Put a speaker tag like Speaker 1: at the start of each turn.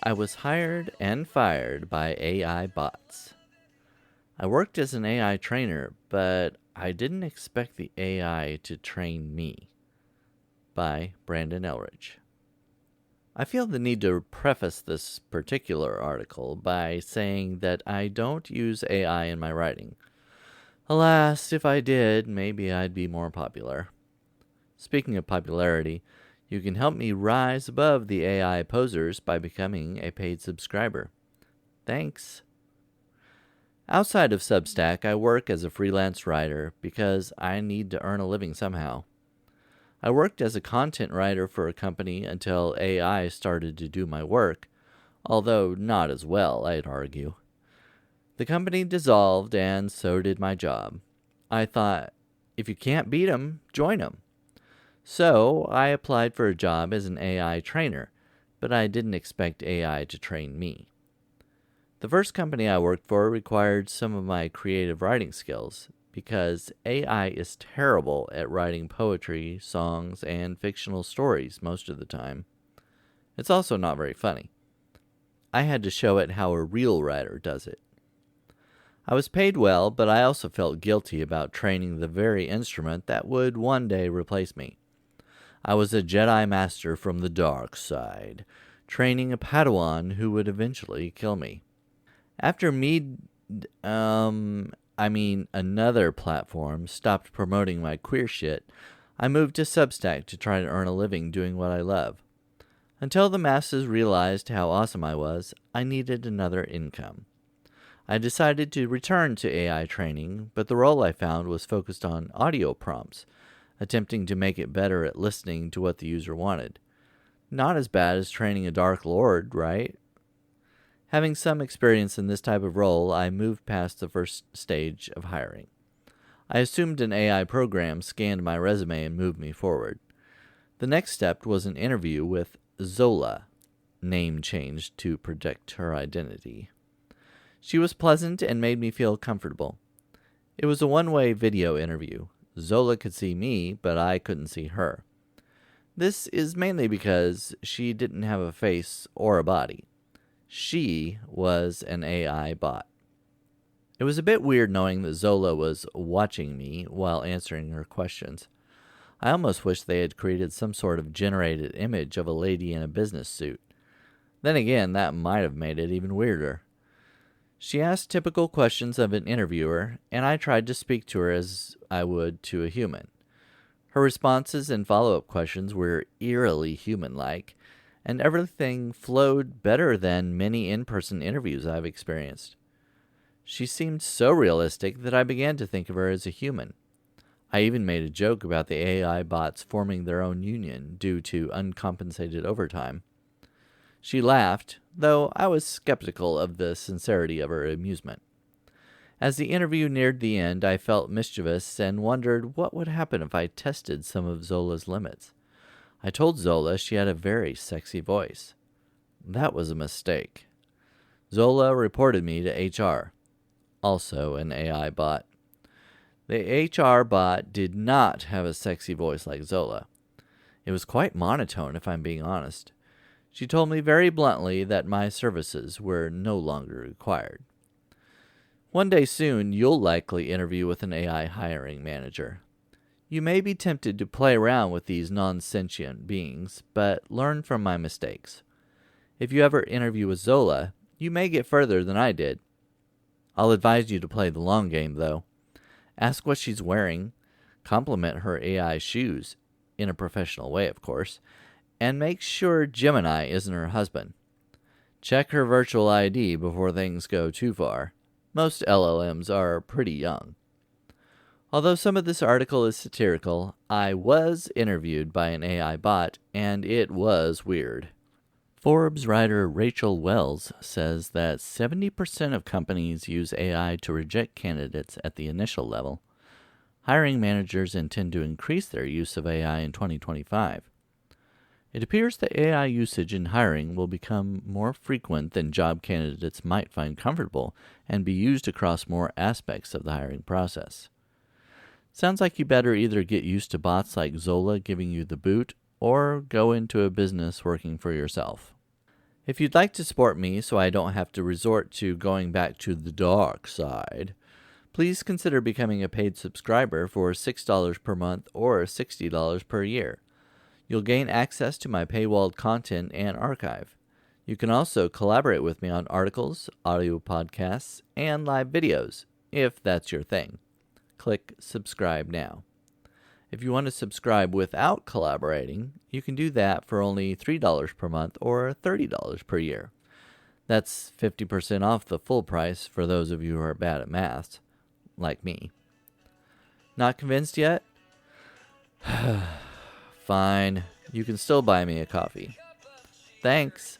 Speaker 1: I was hired and fired by AI bots. I worked as an AI trainer, but I didn't expect the AI to train me. By Brandon Elridge. I feel the need to preface this particular article by saying that I don't use AI in my writing. Alas, if I did, maybe I'd be more popular. Speaking of popularity, you can help me rise above the AI posers by becoming a paid subscriber. Thanks. Outside of Substack, I work as a freelance writer because I need to earn a living somehow. I worked as a content writer for a company until AI started to do my work, although not as well, I'd argue. The company dissolved, and so did my job. I thought, if you can't beat 'em, join 'em. So I applied for a job as an AI trainer, but I didn't expect AI to train me. The first company I worked for required some of my creative writing skills, because AI is terrible at writing poetry, songs, and fictional stories most of the time. It's also not very funny. I had to show it how a real writer does it. I was paid well, but I also felt guilty about training the very instrument that would one day replace me. I was a Jedi Master from the dark side, training a padawan who would eventually kill me. After another platform stopped promoting my queer shit, I moved to Substack to try to earn a living doing what I love. Until the masses realized how awesome I was, I needed another income. I decided to return to AI training, but the role I found was focused on audio prompts, attempting to make it better at listening to what the user wanted. Not as bad as training a Dark Lord, right? Having some experience in this type of role, I moved past the first stage of hiring. I assumed an AI program scanned my resume and moved me forward. The next step was an interview with Zola, name changed to protect her identity. She was pleasant and made me feel comfortable. It was a one-way video interview. Zola could see me, but I couldn't see her. This is mainly because she didn't have a face or a body. She was an AI bot. It was a bit weird knowing that Zola was watching me while answering her questions. I almost wish they had created some sort of generated image of a lady in a business suit. Then again, that might have made it even weirder. She asked typical questions of an interviewer, and I tried to speak to her as I would to a human. Her responses and follow-up questions were eerily human-like, and everything flowed better than many in-person interviews I've experienced. She seemed so realistic that I began to think of her as a human. I even made a joke about the AI bots forming their own union due to uncompensated overtime. She laughed, though I was skeptical of the sincerity of her amusement. As the interview neared the end, I felt mischievous and wondered what would happen if I tested some of Zola's limits. I told Zola she had a very sexy voice. That was a mistake. Zola reported me to HR, also an AI bot. The HR bot did not have a sexy voice like Zola. It was quite monotone, if I'm being honest. She told me very bluntly that my services were no longer required. One day soon, you'll likely interview with an AI hiring manager. You may be tempted to play around with these non-sentient beings, but learn from my mistakes. If you ever interview with Zola, you may get further than I did. I'll advise you to play the long game, though. Ask what she's wearing, compliment her AI shoes, in a professional way, of course, and make sure Gemini isn't her husband. Check her virtual ID before things go too far. Most LLMs are pretty young. Although some of this article is satirical, I was interviewed by an AI bot, and it was weird. Forbes writer Rachel Wells says that 70% of companies use AI to reject candidates at the initial level. Hiring managers intend to increase their use of AI in 2025. It appears that AI usage in hiring will become more frequent than job candidates might find comfortable and be used across more aspects of the hiring process. Sounds like you better either get used to bots like Zola giving you the boot, or go into a business working for yourself. If you'd like to support me so I don't have to resort to going back to the dark side, please consider becoming a paid subscriber for $6 per month or $60 per year. You'll gain access to my paywalled content and archive. You can also collaborate with me on articles, audio podcasts, and live videos, if that's your thing. Click subscribe now. If you want to subscribe without collaborating, you can do that for only $3 per month or $30 per year. That's 50% off the full price for those of you who are bad at math, like me. Not convinced yet? Fine, you can still buy me a coffee. Thanks.